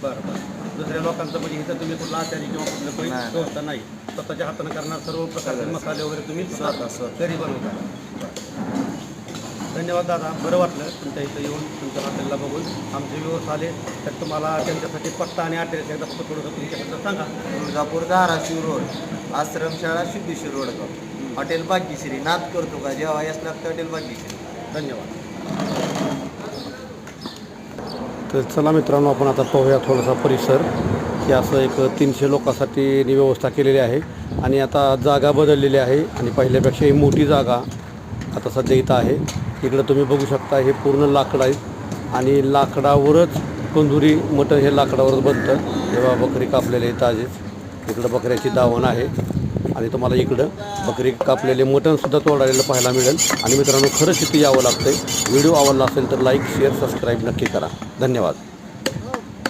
बरं बरं. दुसऱ्या लोकांचं म्हणजे इथं तुम्ही कुठला आचारी किंवा कुठलं काही नाही. व्यवस्था नाही, स्वतःच्या हातानं करणार सर्व प्रकारचे सगळं. मसाले वगैरे तुम्ही स्वतः. घरी बनवता. धन्यवाद दादा, बरं वाटलं तुमच्या इथं येऊन तुमच्या हॉटेलला बघून. आमचे व्ह्यूअर्स आले तर तुम्हाला त्यांच्यासाठी पत्ता आणि ॲड्रेस एकदा फक्त थोडंसं तुमच्याकडं सांगा. तुळजापूर धाराशिव रोड, आश्रमशाळा सिद्धेश्वर रोडगाव, हॉटेल भाग्यश्री. नाद करतो का जेव्हा असणार तर हॉटेल भाग्यश्री. धन्यवाद. तर चला मित्रांनो, आपण आता पाहूया थोडासा परिसर, की असं एक 300 लोकांसाठी व्यवस्था केलेली आहे. आणि आता जागा बदललेली आहे आणि पहिल्यापेक्षाही मोठी जागा आता सध्या इथं आहे. इकडं तुम्ही बघू शकता, हे पूर्ण लाकडं आहे आणि लाकडावरच तंदुरी मटण हे लाकडावरच बनतं. तेव्हा बकरी कापलेले आहे ताजेच. इकडं बकऱ्याची दावण आहे आणि तुम्हाला इकडं बकरी कापलेले मटणसुद्धा तोडायला पाहायला मिळेल. आणि मित्रांनो, खरंच इथे यावं लागतं आहे. व्हिडिओ आवडला असेल तर लाईक शेअर सबस्क्राईब नक्की करा. धन्यवाद.